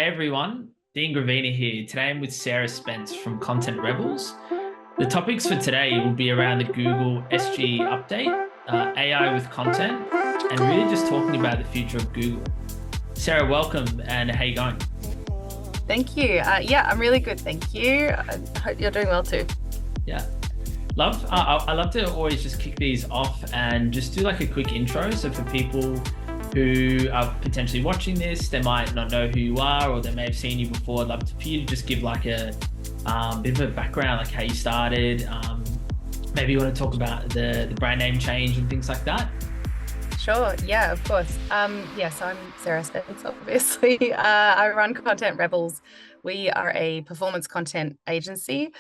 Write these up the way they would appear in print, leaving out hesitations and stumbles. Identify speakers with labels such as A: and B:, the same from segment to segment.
A: Hey everyone, Dean Gravina here. Today I'm with Sarah Spence from Content Rebels. The topics for today will be around the Google SGE update, AI with content, and really just talking about the future of Google. Sarah, welcome, and how you going?
B: Thank you. Yeah, I'm really good. Thank you. I hope you're doing well too.
A: Yeah, love. I love to always just kick these off and just do like a quick intro. So for people who are potentially watching this, they might not know who you are, or they may have seen you before. I'd love for you to just give like a bit of a background, like how you started. Maybe you want to talk about the brand name change and things like that.
B: Sure. Yeah, of course. Yes, I'm Sarah Spence, obviously. I run Content Rebels. We are a performance content agency.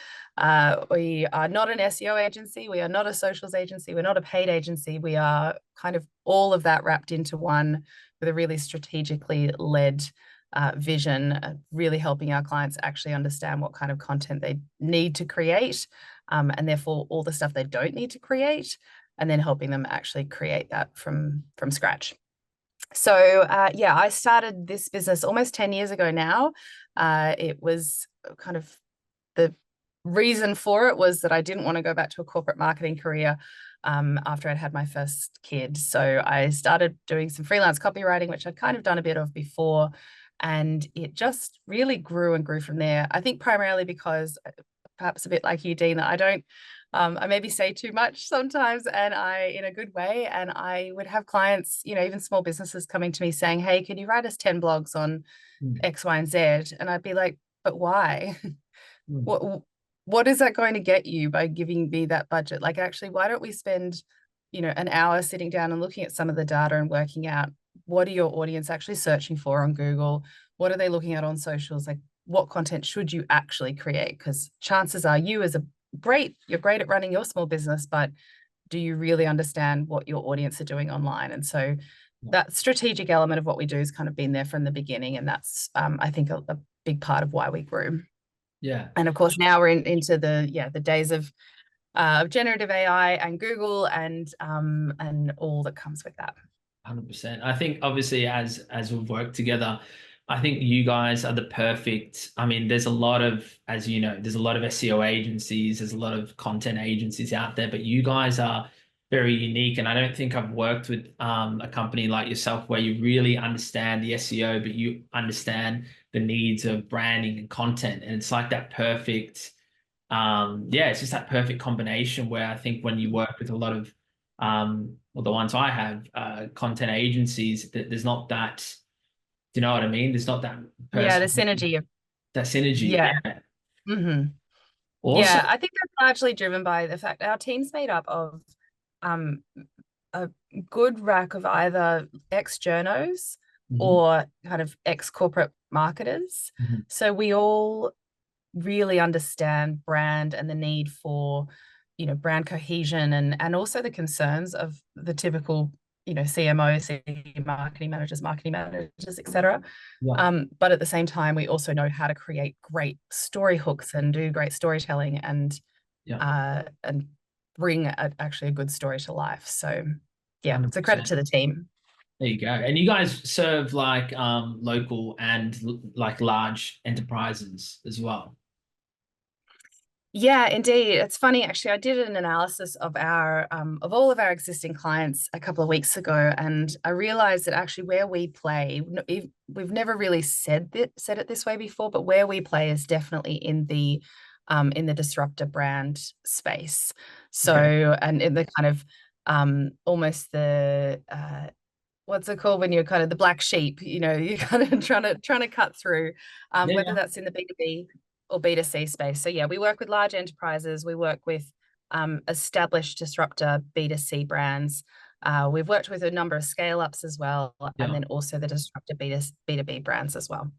B: We are not an SEO agency. We are not a socials agency. We're not a paid agency. We are kind of all of that wrapped into one with a really strategically led vision, really helping our clients actually understand what kind of content they need to create, and therefore all the stuff they don't need to create, and then helping them actually create that from scratch. So yeah, I started this business almost 10 years ago now. It was kind of the reason for it was that I didn't want to go back to a corporate marketing career after I'd had my first kid. So I started doing some freelance copywriting, which I'd kind of done a bit of before. And it just really grew and grew from there. I think primarily because, perhaps a bit like you, Dean, that I maybe say too much sometimes, and in a good way. And I would have clients, even small businesses coming to me saying, "Hey, can you write us 10 blogs on
A: Mm.
B: X, Y, and Z?" And I'd be like, "But why?
A: Mm.
B: What is that going to get you by giving me that budget? Like, actually, why don't we spend, an hour sitting down and looking at some of the data and working out what are your audience actually searching for on Google? What are they looking at on socials? Like, what content should you actually create? Because chances are you're great at running your small business, but do you really understand what your audience are doing online?" And so that strategic element of what we do has kind of been there from the beginning. And that's, I think, a big part of why we grew.
A: Yeah.
B: And of course, now we're into the days of generative AI and Google and all that comes with that.
A: 100%. I think obviously as we've worked together, I think you guys are the perfect. I mean, there's a lot of, as you know, there's a lot of SEO agencies, there's a lot of content agencies out there, but you guys are very unique. And I don't think I've worked with a company like yourself where you really understand the SEO, but you understand the needs of branding and content. And it's like that perfect, yeah, it's just that perfect combination where I think when you work with a lot of well, the ones I have, content agencies, that there's not that, do you know what I mean? There's not that
B: Yeah, the
A: person,
B: synergy of
A: that synergy.
B: yeah.
A: Yeah.
B: hmm
A: Awesome.
B: Yeah, I think that's largely driven by the fact our team's made up of um, a good rack of either ex-journos
A: Mhm.
B: or kind of ex-corporate marketers.
A: Mhm.
B: So we all really understand brand and the need for, brand cohesion and also the concerns of the typical, CMO, marketing managers, etc.
A: Yeah.
B: But at the same time, we also know how to create great story hooks and do great storytelling
A: Yeah.
B: and bring actually a good story to life. So yeah, it's a credit
A: 100%.
B: to the team.
A: There you go. And you guys serve like local and like large enterprises as well.
B: Yeah, indeed. It's funny, actually. I did an analysis of our of all of our existing clients a couple of weeks ago, and I realized that actually where we play, we've never really said it this way before, but where we play is definitely in the disruptor brand space. So,
A: Okay.
B: and in the kind of almost the what's it called when you're kind of the black sheep, you're kind of trying to cut through, whether
A: Yeah.
B: that's in the B2B or B2C space. So yeah, we work with large enterprises. We work with established disruptor B2C brands. We've worked with a number of scale ups as well, and
A: Yeah.
B: then also the disruptor B2B brands as well.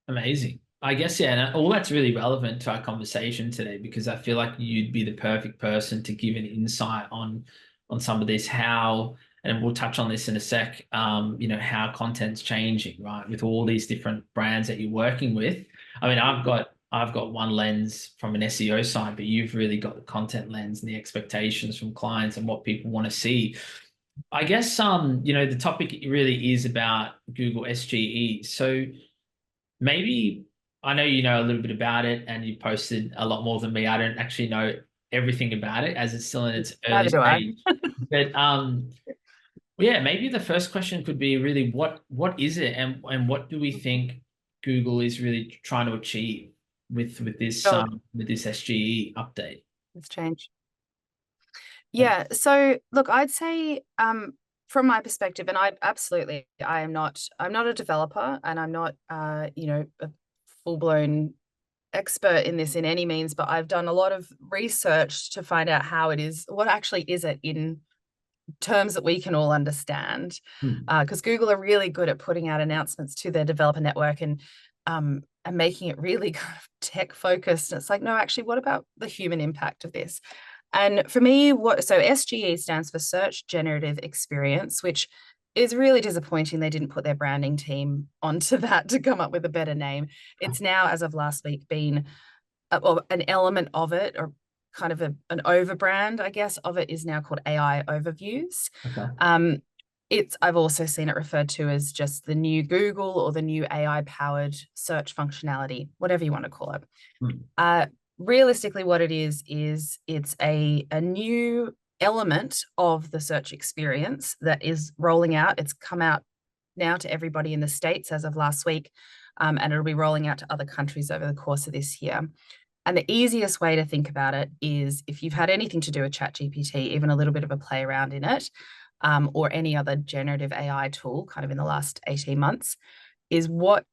A: Amazing. I guess, yeah, and all that's really relevant to our conversation today because I feel like you'd be the perfect person to give an insight on some of this, how, and we'll touch on this in a sec, how content's changing, right? With all these different brands that you're working with. I mean, I've got one lens from an SEO side, but you've really got the content lens and the expectations from clients and what people want to see. I guess the topic really is about Google SGE. So maybe I know you know a little bit about it and you posted a lot more than me. I don't actually know everything about it as it's still in its early
B: Neither do I.
A: stage. But yeah, maybe the first question could be really what is it and what do we think Google is really trying to achieve
B: Sure,
A: with this SGE update?
B: it's changed.
A: Yeah.
B: Yeah. So look, I'd say from my perspective, and I'm not a developer and I'm not a full-blown expert in this in any means, but I've done a lot of research to find out what actually is it in terms that we can all understand.
A: Hmm.
B: Because Google are really good at putting out announcements to their developer network and making it really kind of tech focused. And it's like, no, actually, what about the human impact of this? And for me, SGE stands for Search Generative Experience, which is really disappointing they didn't put their branding team onto that to come up with a better name. It's now, as of last week, been or an element of it, or kind of an overbrand, I guess, of it is now called AI Overviews.
A: Okay.
B: Um, I've also seen it referred to as just the new Google or the new AI powered search functionality, whatever you want to call it.
A: Hmm.
B: Uh, Realistically, what it is it's a new element of the search experience that is rolling out. It's come out now to everybody in the States as of last week, and it'll be rolling out to other countries over the course of this year. And the easiest way to think about it is if you've had anything to do with ChatGPT, even a little bit of a play around in it, or any other generative AI tool kind of in the last 18 months, is what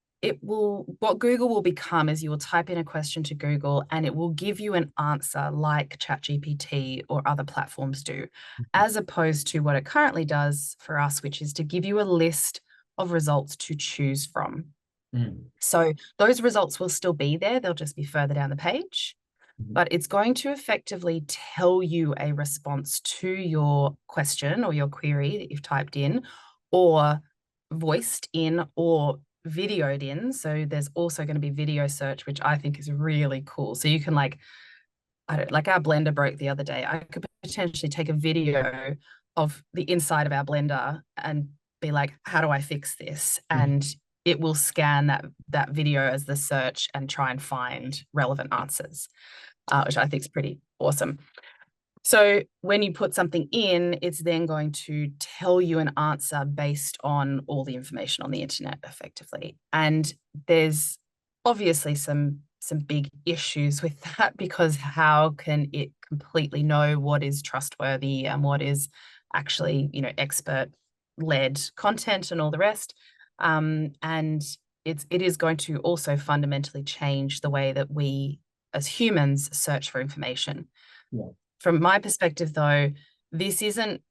B: Google will become is you will type in a question to Google and it will give you an answer like ChatGPT or other platforms do, as opposed to what it currently does for us, which is to give you a list of results to choose from.
A: Hmm.
B: So those results will still be there. They'll just be further down the page,
A: Hmm.
B: but it's going to effectively tell you a response to your question or your query that you've typed in or voiced in or videoed in. So there's also going to be video search, which I think is really cool. So you can I don't like our blender broke the other day. I could potentially take a video of the inside of our blender and be like, how do I fix this? And it will scan that video as the search and try and find relevant answers, which I think is pretty awesome. So when you put something in, it's then going to tell you an answer based on all the information on the internet effectively. And there's obviously some big issues with that, because how can it completely know what is trustworthy and what is actually, expert led content and all the rest? And it is going to also fundamentally change the way that we as humans search for information.
A: Yeah.
B: From my perspective, though, this isn't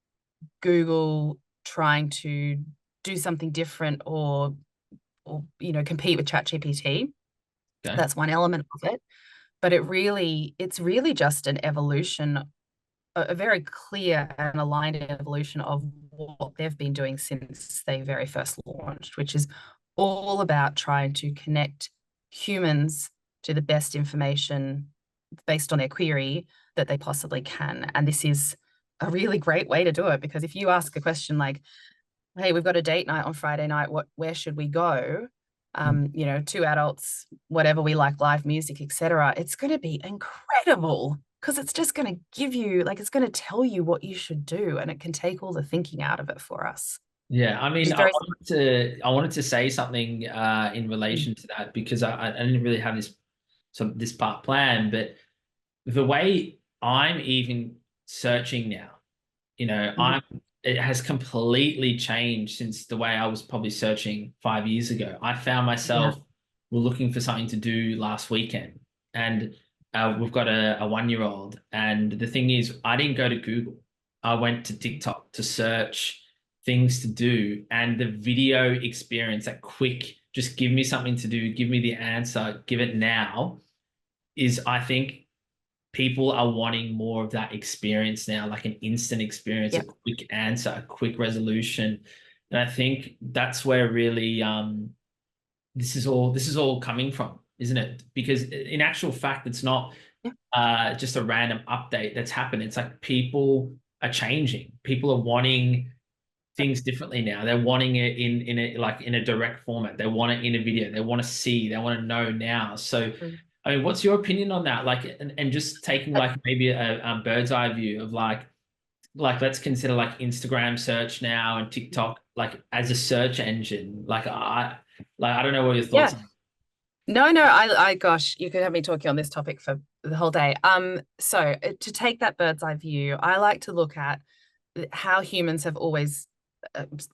B: Google trying to do something different or compete with ChatGPT.
A: Okay.
B: That's one element of it, but it's really just an evolution, a very clear and aligned evolution of what they've been doing since they very first launched, which is all about trying to connect humans to the best information based on their query that they possibly can. And this is a really great way to do it, because if you ask a question like, hey, we've got a date night on Friday night, where should we go? Two adults, whatever we like, live music, etc. It's going to be incredible, because it's just going to give you, it's going to tell you what you should do, and it can take all the thinking out of it for us,
A: Yeah, I
B: which
A: mean,
B: is very
A: I wanted to say something in relation to that because I didn't really have this part planned, but the way I'm even searching now,
B: Mhm.
A: it has completely changed since the way I was probably searching 5 years ago. I found
B: Yeah.
A: myself looking for something to do last weekend, and we've got a 1-year-old, and the thing is, I didn't go to Google. I went to TikTok to search things to do, and the video experience, that quick, just give me something to do, give me the answer, give it now, is I think people are wanting more of that experience now, like an instant experience, a
B: Yep.
A: quick answer, a quick resolution. And I think that's where really this is all coming from, isn't it? Because in actual fact, it's not
B: Yeah.
A: just a random update that's happened. It's like people are changing. People are wanting things differently now. They're wanting it in a like in a direct format. They want it in a video. They want to see. They want to know now. So,
B: Mm.
A: I mean, what's your opinion on that? Like, and just taking like maybe a bird's eye view of like let's consider like Instagram search now and TikTok like as a search engine. Like I don't know what your thoughts
B: Yeah.
A: are.
B: No, no, gosh, you could have me talking on this topic for the whole day. So to take that bird's eye view, I like to look at how humans have always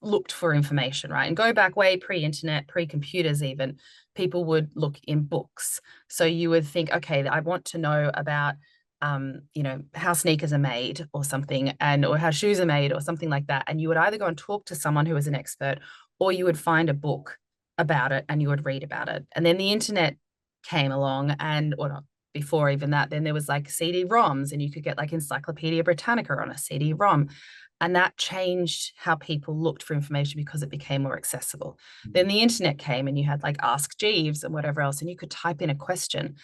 B: looked for information, right? And go back way pre-internet, pre-computers even, people would look in books. So you would think, okay, I want to know about how sneakers are made or something, and or how shoes are made or something like that. And you would either go and talk to someone who is an expert, or you would find a book about it and you would read about it. And then the internet came along, and or not before even that, then there was like CD-ROMs, and you could get like Encyclopedia Britannica on a CD-ROM. And that changed how people looked for information because it became more accessible. Then the internet came and you had like Ask Jeeves and whatever else, and you could type in a question.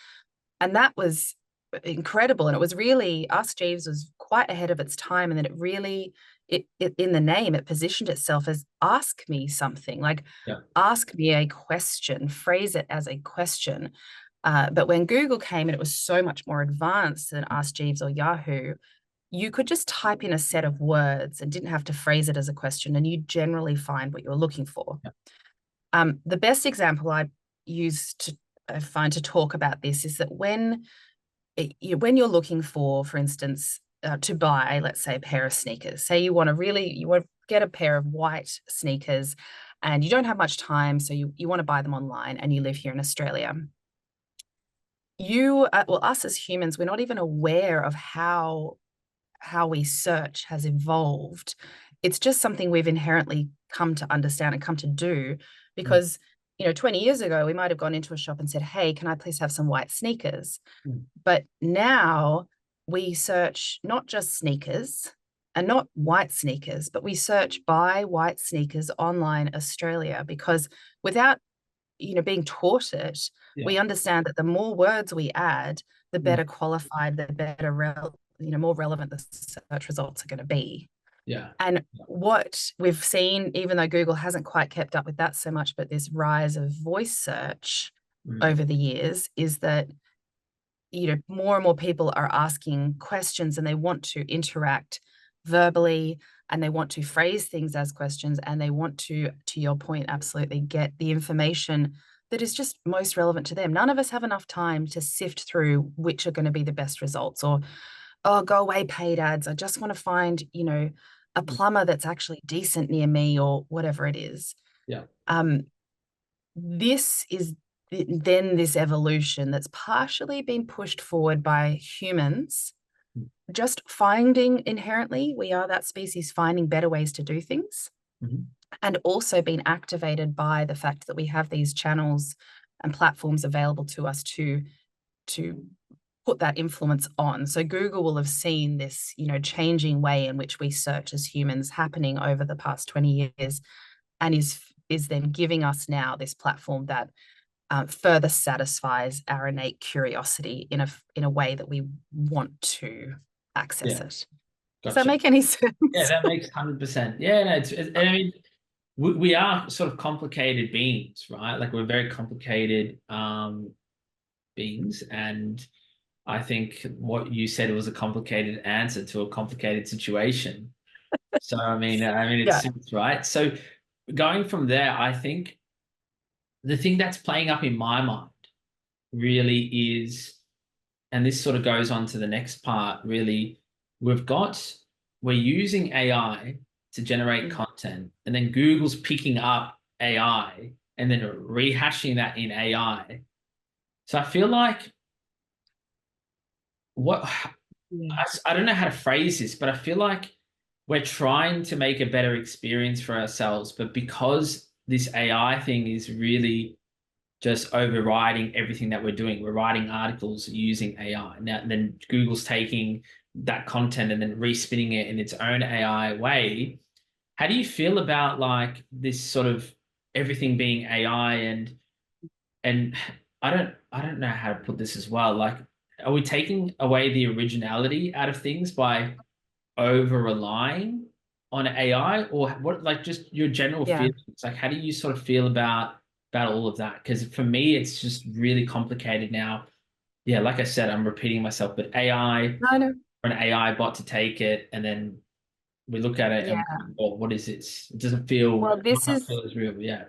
B: And that was incredible. And it was really, Ask Jeeves was quite ahead of its time. And then it really, it in the name, it positioned itself as ask me something, like
A: Yeah,
B: ask me a question, phrase it as a question. But when Google came and it was so much more advanced than Ask Jeeves or Yahoo, you could just type in a set of words and didn't have to phrase it as a question, and you generally find what you're looking for.
A: yeah,
B: The best example I find to talk about this is that when you're looking for instance, to buy, let's say, a pair of sneakers, say you want to get a pair of white sneakers, and you don't have much time, so you want to buy them online, and you live here in Australia. Us as humans, we're not even aware of how we search has evolved. It's just something we've inherently come to understand and come to do
A: mm,
B: because, 20 years ago, we might have gone into a shop and said, hey, can I please have some white sneakers?
A: mm,
B: But now we search not just sneakers and not white sneakers, but we search buy white sneakers online Australia, because without, being taught it,
A: yeah,
B: we understand that the more words we add, the
A: mm,
B: better qualified, the better, more relevant the search results are going to be.
A: yeah,
B: And
A: yeah,
B: what we've seen, even though Google hasn't quite kept up with that so much, but this rise of voice search
A: mm,
B: over the years is that, more and more people are asking questions, and they want to interact verbally, and they want to phrase things as questions, and they want to your point, absolutely get the information that is just most relevant to them. None of us have enough time to sift through which are going to be the best results, or, oh, go away paid ads. I just want to find, a
A: mm,
B: plumber that's actually decent near me, or whatever it is.
A: yeah,
B: Um, this is then this evolution that's partially been pushed forward by humans,
A: mm,
B: just finding inherently, we are that species finding better ways to do things,
A: mhm,
B: and also being activated by the fact that we have these channels and platforms available to us to put that influence on. So Google will have seen this, changing way in which we search as humans happening over the past 20 years, and is then giving us now this platform that further satisfies our innate curiosity in a way that we want to access
A: yeah,
B: it. Does that
A: gotcha.
B: make any
A: Yeah,
B: sense?
A: that makes 100%. Yeah, no, and I mean, we are sort of complicated beings, right? Like we're very complicated beings, and I think what you said was a complicated answer to a complicated situation. So I mean, it
B: Yeah.
A: suits, right? So going from there, I think the thing that's playing up in my mind really is, and this sort of goes on to the next part, really, we've got, we're using AI to generate
B: Mm.
A: content, and then Google's picking up AI and then rehashing that in AI. So I feel like what
B: Yeah.
A: I don't know how to phrase this, but I feel like we're trying to make a better experience for ourselves, but because this AI thing is really just overriding everything that we're doing, we're writing articles using AI. Now, then Google's taking that content and then respinning it in its own AI way. How do you feel about like this sort of everything being AI and I don't know how to put this as well. Like, are we taking away the originality out of things by over relying? on AI, or what, like just your general
B: Yeah.
A: feelings? Like, how do you sort of feel about all of that? Because for me, it's just really complicated now. Yeah, like I said, I'm repeating myself, but AI,
B: No, no.
A: for an AI bot to take it, and then we look at it and
B: Yeah.
A: well, what is it? It doesn't feel,
B: Well,
A: it might
B: this
A: not
B: is,
A: feel as real. Yeah.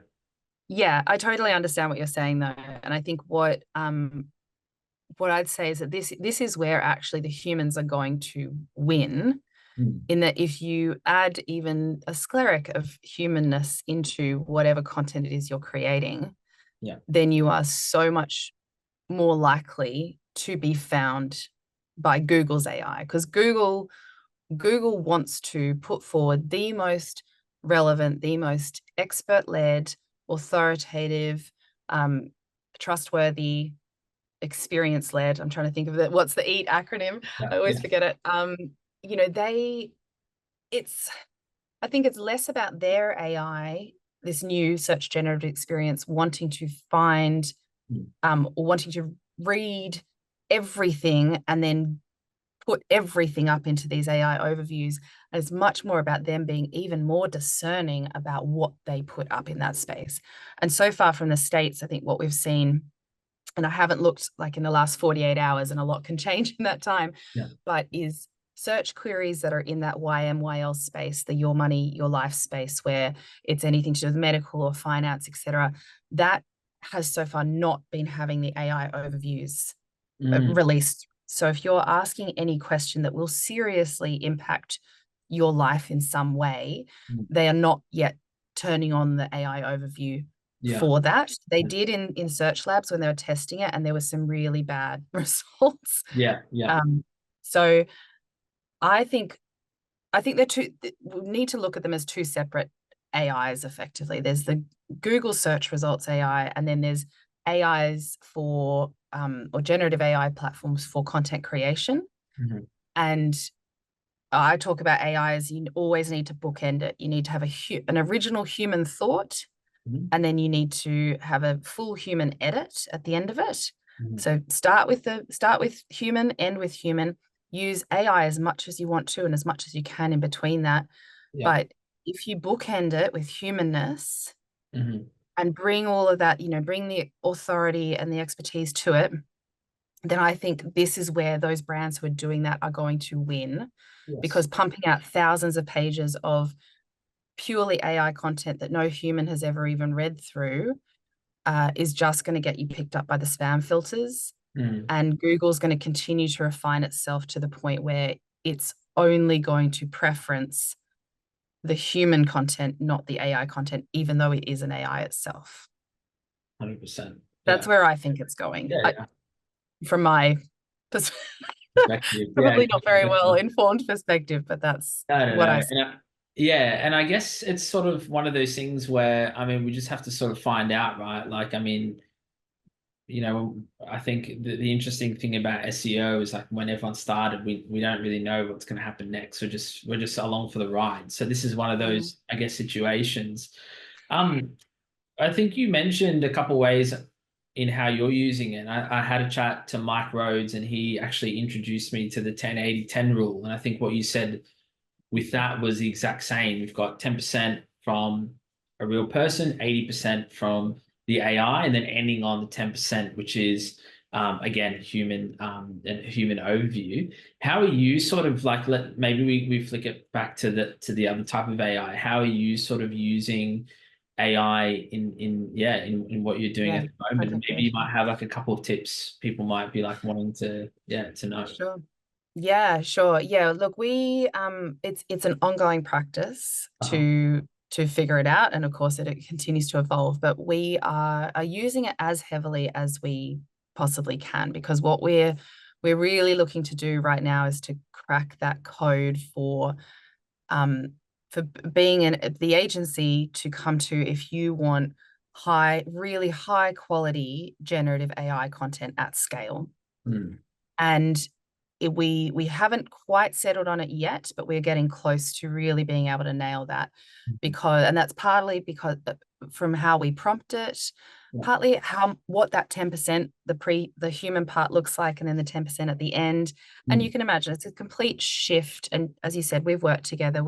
B: yeah, I totally understand what you're saying though. And I think what I'd say is that this is where actually the humans are going to win,
A: Mm.
B: in that if you add even a scleric of humanness into whatever content it is you're creating,
A: Yeah.
B: then you are so much more likely to be found by Google's AI, because Google wants to put forward the most relevant, the most expert-led, authoritative, um, trustworthy, experience-led. I'm trying to think of it. What's the EAT acronym?
A: Yeah.
B: I always
A: Yeah.
B: forget it. You know, it's I think it's less about their AI, this new search generative experience, wanting to find
A: Mm.
B: or wanting to read everything and then put everything up into these AI overviews. And it's much more about them being even more discerning about what they put up in that space. And so far from the States, I think what we've seen, and I haven't looked like in the last 48 hours, and a lot can change in that time,
A: Yeah.
B: but is search queries that are in that YMYL space, the your money, your life space, where it's anything to do with medical or finance, etc. That has so far not been having the AI overviews
A: Mm.
B: released. So if you're asking any question that will seriously impact your life in some way,
A: Mm.
B: they are not yet turning on the AI overview
A: Yeah.
B: for that. They did in Search Labs when they were testing it, and there was some really bad results.
A: Yeah. Yeah.
B: So I think they're two. We need to look at them as two separate AIs. Effectively, there's the Google search results AI, and then there's AIs for or generative AI platforms for content creation.
A: Mhm.
B: And I talk about AI as you always need to bookend it. You need to have an original human thought,
A: Mhm.
B: and then you need to have a full human edit at the end of it.
A: Mhm.
B: So start with human, end with human. Use AI as much as you want to and as much as you can in between that.
A: Yeah.
B: But if you bookend it with humanness
A: Mhm.
B: and bring all of that, bring the authority and the expertise to it, then I think this is where those brands who are doing that are going to win,
A: Yes.
B: because pumping out thousands of pages of purely AI content that no human has ever even read through is just going to get you picked up by the spam filters.
A: Mm.
B: And Google's going to continue to refine itself to the point where it's only going to preference the human content, not the AI content, even though it is an AI itself.
A: 100%.
B: That's
A: Yeah.
B: where I think it's going.
A: Yeah. Yeah.
B: From my
A: Perspective. Yeah.
B: probably not very well
A: Definitely.
B: informed perspective, but that's
A: I don't
B: what I
A: know.
B: see.
A: Yeah, and I guess it's sort of one of those things where, I mean, we just have to sort of find out, right? Like, I mean, I think the interesting thing about SEO is like when everyone started, we don't really know what's going to happen next. We're just along for the ride. So this is one of
B: Mm.
A: those, I guess, situations. Um, I think you mentioned a couple ways in how you're using it. I had a chat to Mike Rhodes, and he actually introduced me to the 10-80-10 rule. And I think what you said with that was the exact same. We've got 10% from a real person, 80% from the AI, and then ending on the 10%, which is again human and human overview. How are you sort of like maybe we flick it back to the other type of AI? How are you sort of using AI in what you're doing
B: Yeah,
A: at the moment? And
B: content
A: maybe you might
B: creation.
A: have like a couple of tips people might be like wanting to know.
B: Sure. Yeah, sure. Yeah, look, we it's an ongoing practice
A: Uh-huh.
B: to figure it out, and of course it continues to evolve, but we are using it as heavily as we possibly can, because what we're really looking to do right now is to crack that code um for being in the agency to come to if you want really high quality generative AI content at scale.
A: Mm.
B: And we haven't quite settled on it yet, but we're getting close to really being able to nail that, and that's partly because from how we prompt it,
A: Yeah.
B: partly how what that 10%, the human part looks like, and then the 10% at the end. And
A: Mm.
B: you can imagine it's a complete shift. And as you said, we've worked together.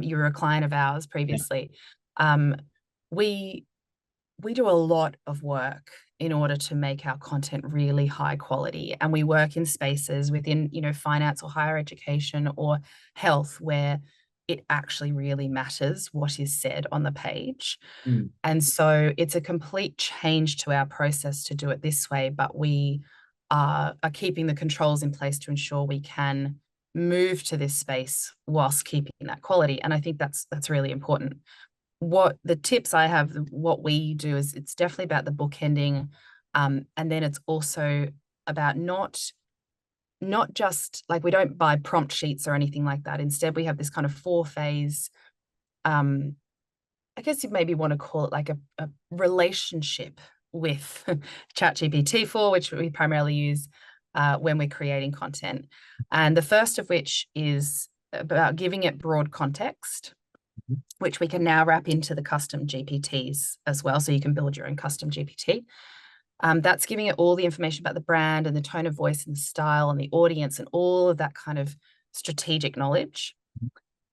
B: you were a client of ours
A: Yeah.
B: previously. We we do a lot of work in order to make our content really high quality, and we work in spaces within, finance or higher education or health where it actually really matters what is said on the page.
A: Mm.
B: And so it's a complete change to our process to do it this way, but we are keeping the controls in place to ensure we can move to this space whilst keeping that quality. And I think that's really important. What the tips I have, what we do is it's definitely about the bookending, and then it's also about not just like, we don't buy prompt sheets or anything like that. Instead, we have this kind of 4 phase, um, I guess you maybe want to call it like a relationship with ChatGPT 4, which we primarily use when we're creating content. And the first of which is about giving it broad context, which we can now wrap into the custom GPTs as well. So you can build your own custom GPT. That's giving it all the information about the brand and the tone of voice and the style and the audience and all of that kind of strategic knowledge.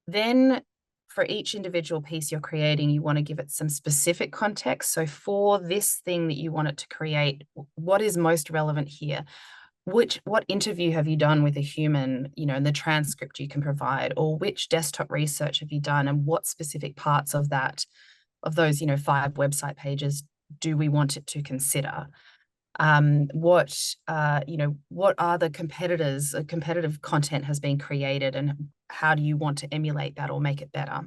B: Then for each individual piece you're creating, you want to give it some specific context. So for this thing that you want it to create, what is most relevant here? What interview have you done with a human, and the transcript you can provide, or which desktop research have you done, and what specific parts of those 5 website pages do we want it to consider? What are the competitors? Competitive content has been created, and how do you want to emulate that or make it better?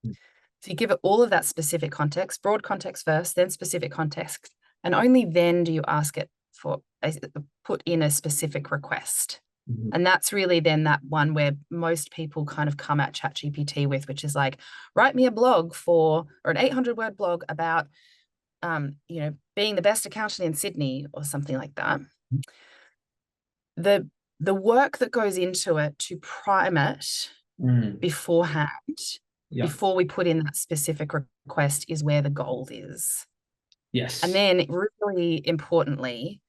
B: So you give it all of that specific context, broad context first, then specific context, and only then do you ask it for put in a specific request.
A: Mm-hmm.
B: And that's really then that one where most people kind of come at ChatGPT with, which is like, write me a blog or an 800-word blog about, being the best accountant in Sydney or something like that. The work that goes into it to prime it beforehand, before we put in that specific request, is where the gold is.
A: Yes.
B: And then really importantly,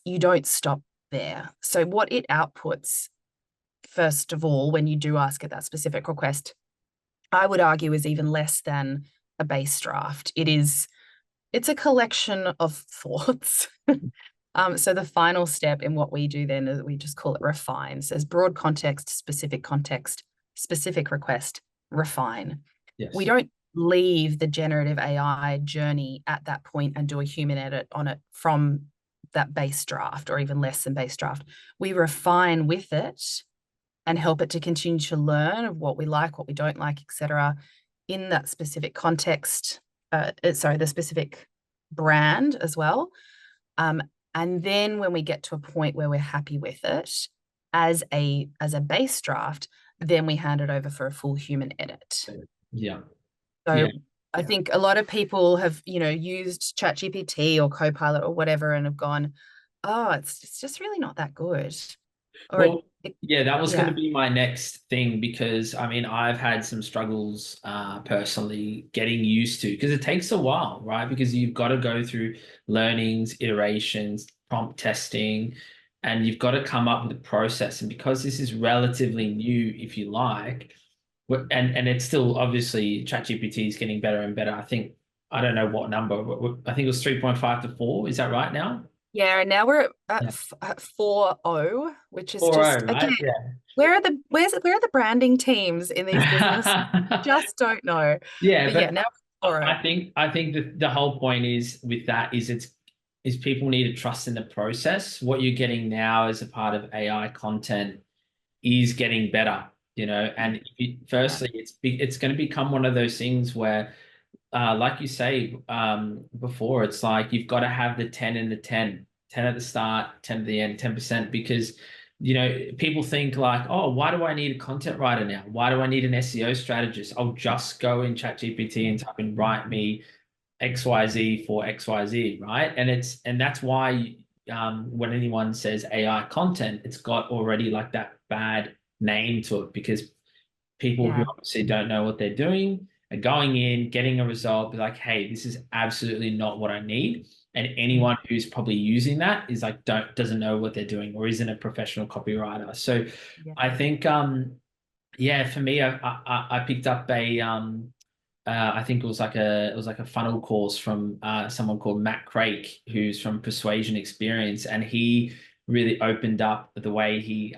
B: you don't stop there. So what it outputs, first of all, when you do ask it that specific request, I would argue is even less than a base draft. It's a collection of thoughts. So the final step in what we do then is we just call it refine. So there's broad context, specific request, refine.
A: Yes.
B: We don't leave the generative AI journey at that point and do a human edit on it from that base draft or even less than base draft. We refine with it and help it to continue to learn of what we like, what we don't like, etc., in that specific context. The specific brand as well. And then when we get to a point where we're happy with it as a base draft, then we hand it over for a full human edit.
A: Yeah.
B: So
A: yeah.
B: I think a lot of people have, used ChatGPT or Copilot or whatever and have gone, oh, it's just really not that good.
A: Well, that was going to be my next thing, because I mean, I've had some struggles personally getting used to, because it takes a while, right? Because you've got to go through learnings, iterations, prompt testing, and you've got to come up with a process. And because this is relatively new, if you like, and it's still, obviously ChatGPT is getting better and better. I don't know what number, but I think it was 3.5 to 4. Is that right now?
B: Yeah, and now we're at 4.0, which is
A: 4.0,
B: just,
A: right?
B: again,
A: Yeah.
B: where are the branding teams in these businesses? Just don't know.
A: Yeah,
B: But
A: but
B: now
A: I think that the whole point is with that is people need to trust in the process. What you're getting now as a part of AI content is getting better, and firstly, it's going to become one of those things where, like you say before, it's like you've got to have the 10 and the 10 at the start, 10 at the end, 10%, because people think like, oh, why do I need a content writer now? Why do I need an SEO strategist? I'll just go in ChatGPT and type in, write me XYZ for XYZ, right? And that's why when anyone says AI content, it's got already like that bad name to it, because people who obviously don't know what they're doing are going in, getting a result, be like, hey, this is absolutely not what I need. And anyone who's probably using that is like, doesn't know what they're doing or isn't a professional copywriter. So I think Yeah, for me, I picked up a I think it was like a funnel course from someone called Matt Craik, who's from Persuasion Experience, and he really opened up the way he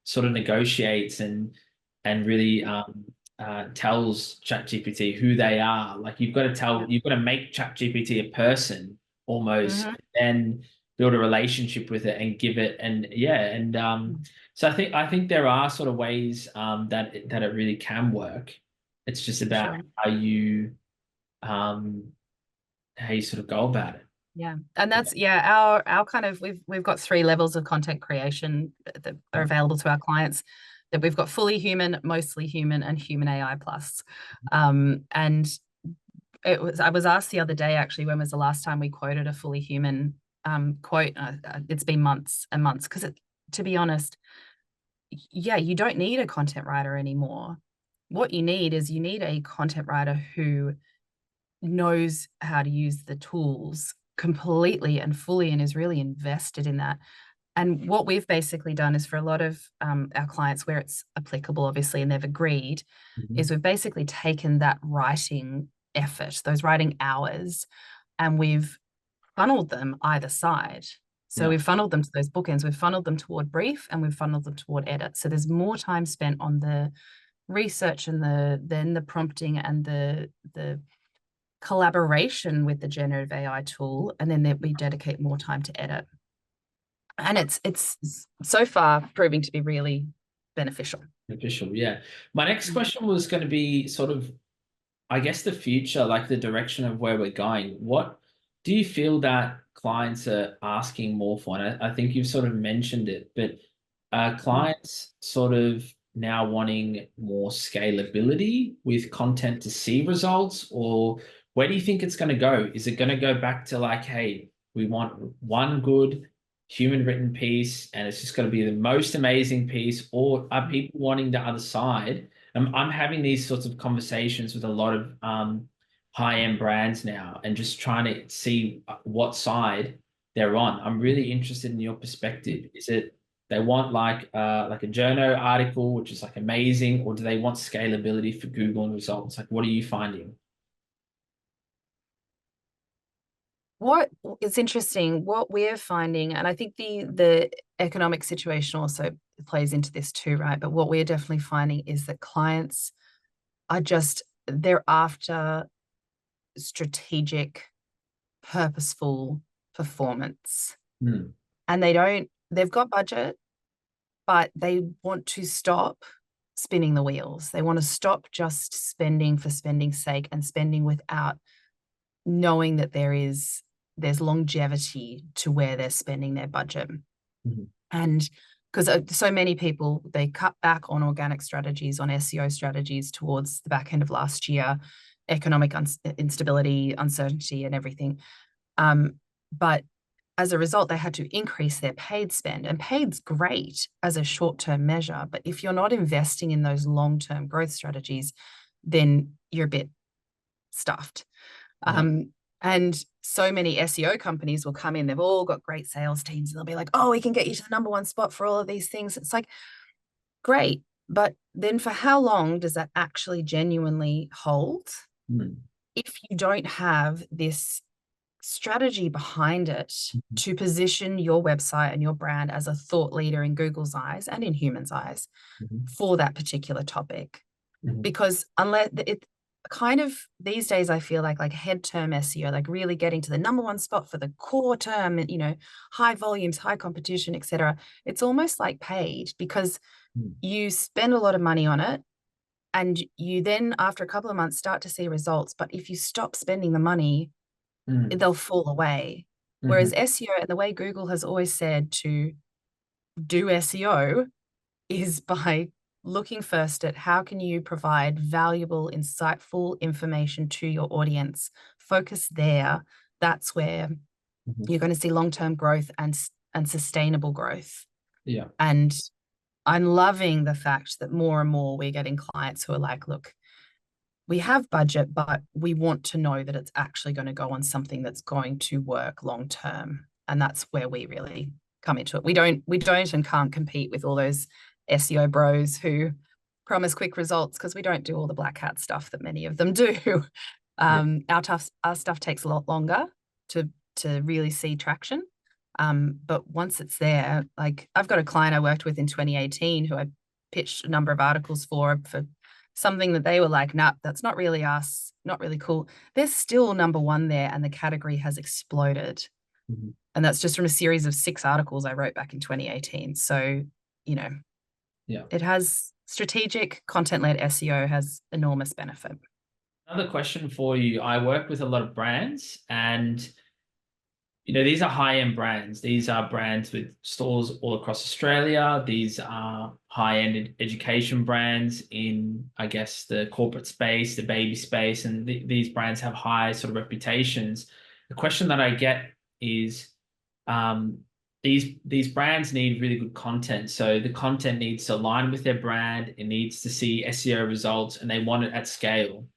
A: sort of negotiates and really tells ChatGPT who they are. Like
B: Yeah.
A: you've got to make ChatGPT a person almost,
B: Hmm.
A: and build a relationship with it and give it and yeah and so I think there are sort of ways that it really can work. It's just about
B: Sure.
A: um how you sort of go about it.
B: Yeah. And
A: Yeah.
B: that's, yeah, our kind of, we've got three levels of content creation that are
A: Yeah.
B: available to our clients. That we've got fully human, mostly human, and human AI plus. And I was asked the other day, actually, when was the last time we quoted a fully human quote? It's been months and months, because to be honest, yeah, you don't need a content writer anymore. What you need is you need a content writer who knows how to use the tools completely and fully and is really invested in that. And what we've basically done is, for a lot of our clients where it's applicable, obviously, and they've agreed, is
A: Mhm.
B: we've basically taken that writing effort, those writing hours, and we've funneled them either side. So
A: Yeah.
B: we've funneled them to those bookends, we've funneled them toward brief, and we've funneled them toward edit. So there's more time spent on the research and the prompting and the collaboration with the generative AI tool, and then that we dedicate more time to edit. And it's so far proving to be really beneficial.
A: Official, yeah. My next question was going to be sort of, I guess, the future, like the direction of where we're going. What do you feel that clients are asking more for? And I think you've sort of mentioned it, but are clients sort of now wanting more scalability with content to see results, or where do you think it's going to go? Is it going to go back to like, hey, we want one good human written piece and it's just going to be the most amazing piece, or are people wanting the other side? I'm having these sorts of conversations with a lot of high-end brands now and just trying to see what side they're on. I'm really interested in your perspective. Is it they want like a journo article, which is like amazing, or do they want scalability for Google and results? Like, what are you finding?
B: What is interesting, what we're finding, and I think the economic situation also plays into this too, right? But what we're definitely finding is that clients are just, they're after strategic, purposeful performance.
A: Hmm.
B: And they've got budget, but they want to stop spinning the wheels. They want to stop just spending for spending's sake and spending without knowing that there's longevity to where they're spending their budget.
A: Mhm.
B: And because so many people, they cut back on organic strategies, on SEO strategies towards the back end of last year, economic instability, uncertainty, and everything. But as a result, they had to increase their paid spend. And paid's great as a short-term measure, but if you're not investing in those long-term growth strategies, then you're a bit stuffed.
A: Yeah.
B: And so many SEO companies will come in, they've all got great sales teams, and they'll be like, oh, we can get you to the number one spot for all of these things. It's like, great. But then for how long does that actually genuinely hold
A: Hmm.
B: if you don't have this strategy behind it
A: Mhm.
B: to position your website and your brand as a thought leader in Google's eyes and in humans' eyes
A: Mhm.
B: for that particular topic?
A: Mhm.
B: Because unless it kind of these days, I feel like head term SEO, like really getting to the number one spot for the core term, and high volumes, high competition, etc. It's almost like paid, because
A: Mhm.
B: you spend a lot of money on it, and you then after a couple of months start to see results. But if you stop spending the money,
A: Mhm.
B: they'll fall away. Whereas
A: Mhm.
B: SEO, and the way Google has always said to do SEO, is by looking first at how can you provide valuable, insightful information to your audience. Focus there. That's where
A: Mhm.
B: you're going to see long-term growth and sustainable growth.
A: Yeah.
B: And I'm loving the fact that more and more we're getting clients who are like, look, we have budget, but we want to know that it's actually going to go on something that's going to work long term. And that's where we really come into it. We don't and can't compete with all those SEO bros who promise quick results because we don't do all the black hat stuff that many of them do.
A: Yeah.
B: Our stuff takes a lot longer to really see traction. But once it's there, like I've got a client I worked with in 2018 who I pitched a number of articles for something that they were like, nah, that's not really us, not really cool. They're still number one there, and the category has exploded.
A: Mhm.
B: And that's just from a series of 6 articles I wrote back in 2018. So, you know,
A: Yeah.
B: it has strategic content-led SEO has enormous benefit.
A: Another question for you. I work with a lot of brands, and these are high-end brands. These are brands with stores all across Australia. These are high-end education brands in, I guess, the corporate space, the baby space, and these brands have high sort of reputations. The question that I get is, um, these brands need really good content. So the content needs to align with their brand. It needs to see SEO results, and they want it at scale.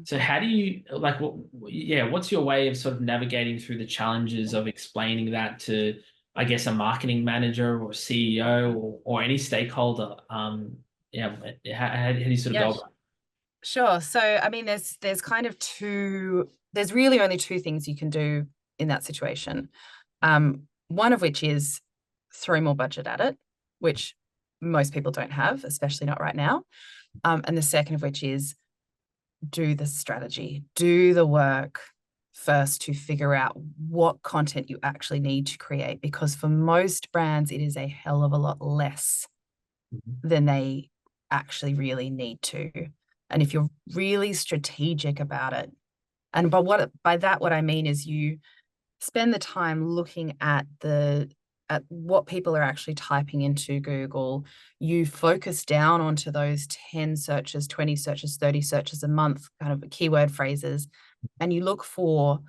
A: So how do you like what's your way of sort of navigating through the challenges of explaining that to, I guess, a marketing manager or CEO or any stakeholder? Yeah, how do you sort of
B: Yeah,
A: go about
B: sure. So, I mean, there's kind of there's really only two things you can do in that situation. One of which is throw more budget at it, which most people don't have, especially not right now. And the second of which is do the strategy, do the work first to figure out what content you actually need to create. Because for most brands, it is a hell of a lot less
A: it?
B: than they actually really need to. And if you're really strategic about it, and by that what I mean is you spend the time looking at what people are actually typing into Google. You focus down onto those 10 searches, 20 searches, 30 searches a month, kind of keyword phrases, and you look for,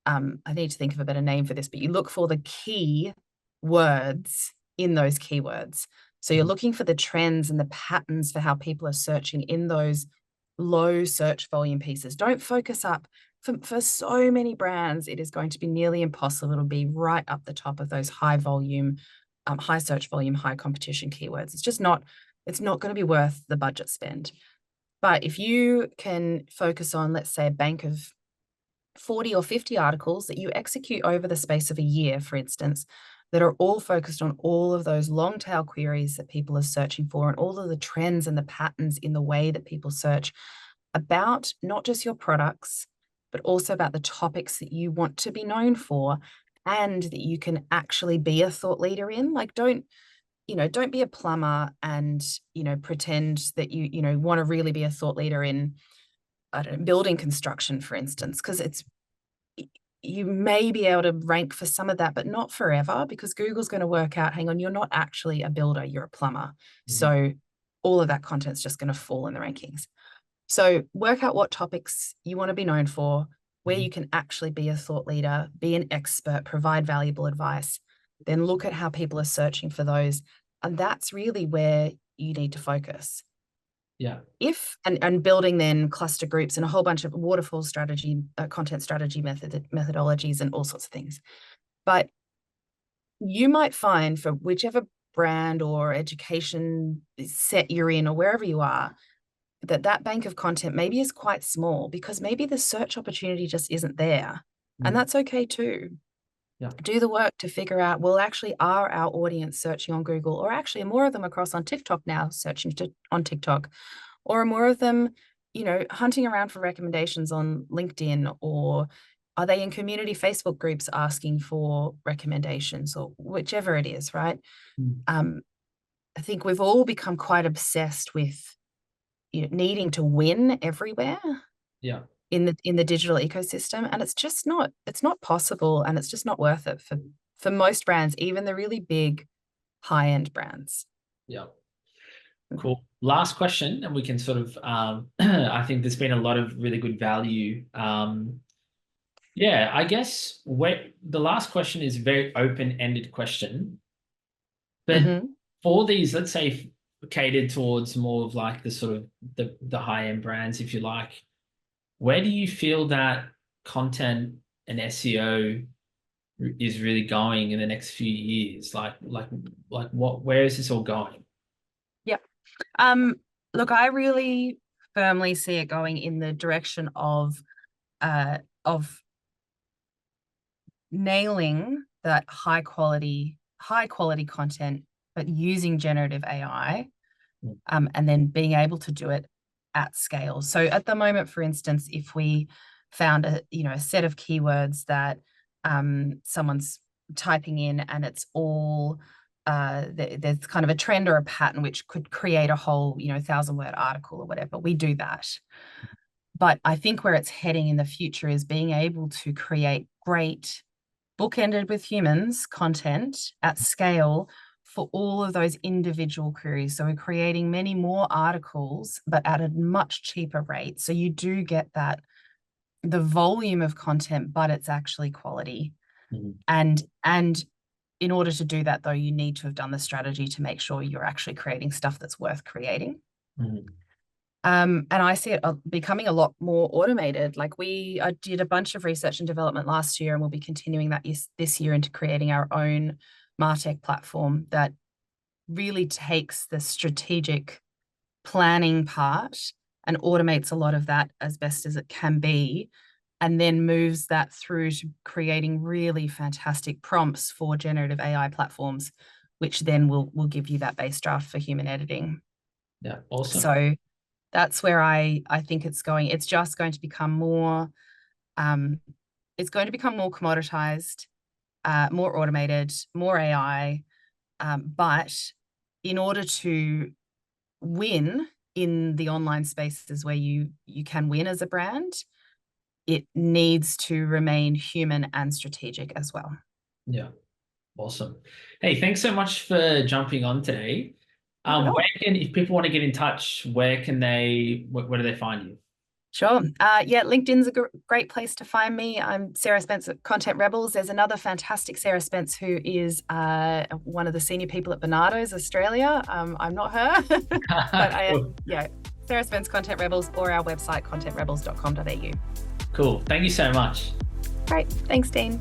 B: I need to think of a better name for this, but you look for the key words in those keywords. So you're looking for the trends and the patterns for how people are searching in those low search volume pieces. Don't focus up. For so many brands, it is going to be nearly impossible to be right up the top of those high volume, high search volume, high competition keywords. It's not going to be worth the budget spend. But if you can focus on, let's say, a bank of 40 or 50 articles that you execute over the space of a year, for instance, that are all focused on all of those long tail queries that people are searching for and all of the trends and the patterns in the way that people search about not just your products, but also about the topics that you want to be known for and that you can actually be a thought leader in. Like, don't be a plumber and, pretend that you want to really be a thought leader in, I don't know, building construction, for instance, because you may be able to rank for some of that, but not forever, because Google's going to work out, hang on, you're not actually a builder, you're a plumber.
A: Mhm.
B: So all of that content's just going to fall in the rankings. So work out what topics you want to be known for, where you can actually be a thought leader, be an expert, provide valuable advice. Then look at how people are searching for those. And that's really where you need to focus.
A: Yeah.
B: And building then cluster groups and a whole bunch of waterfall strategy, content strategy methodologies and all sorts of things. But you might find for whichever brand or education set you're in or wherever you are, that bank of content maybe is quite small because maybe the search opportunity just isn't there. And
A: Mm.
B: that's okay too.
A: Yeah.
B: Do the work to figure out, well, actually, are our audience searching on Google, or actually are more of them across on TikTok now searching on TikTok, or are more of them, hunting around for recommendations on LinkedIn, or are they in community Facebook groups asking for recommendations, or whichever it is, right?
A: Mm.
B: I think we've all become quite obsessed with needing to win everywhere
A: Yeah.
B: in the digital ecosystem, and it's not possible, and it's just not worth it for most brands, even the really big high-end brands.
A: Yeah. Cool. Last question, and we can sort of, I think there's been a lot of really good value. Yeah, I guess the last question is a very open-ended question. But
B: Mm-hmm.
A: for these, let's say catered towards more of like the sort of the high-end brands, if you like, where do you feel that content and SEO is really going in the next few years? Where is this all going?
B: Yeah. Um, Look, I really firmly see it going in the direction of nailing that high quality content, but using generative AI, and then being able to do it at scale. So at the moment, for instance, if we found a set of keywords that someone's typing in and it's all there's kind of a trend or a pattern which could create a whole 1,000-word article or whatever, we do that. But I think where it's heading in the future is being able to create great bookended with humans content at scale for all of those individual queries. So we're creating many more articles, but at a much cheaper rate. So you do get that, the volume of content, but it's actually quality.
A: Mm-hmm.
B: And in order to do that, though, you need to have done the strategy to make sure you're actually creating stuff that's worth creating.
A: Mm-hmm.
B: And I see it becoming a lot more automated. Like I did a bunch of research and development last year, and we'll be continuing that this year into creating our own MarTech platform that really takes the strategic planning part and automates a lot of that as best as it can be, and then moves that through to creating really fantastic prompts for generative AI platforms, which then will give you that base draft for human editing.
A: Yeah, awesome.
B: So that's where I think it's going. It's just going to become more, it's going to become more commoditized, more automated, more AI. But in order to win in the online spaces where you can win as a brand, it needs to remain human and strategic as well.
A: Yeah, awesome. Hey, thanks so much for jumping on today. If people want to get in touch, where do they find you?
B: Sure. Yeah, LinkedIn's a great place to find me. I'm Sarah Spence at Content Rebels. There's another fantastic Sarah Spence who is one of the senior people at Barnardo's Australia. I'm not her, but I am, yeah, Sarah Spence Content Rebels, or our website, contentrebels.com.au.
A: Cool. Thank you so much.
B: Great. Thanks, Dean.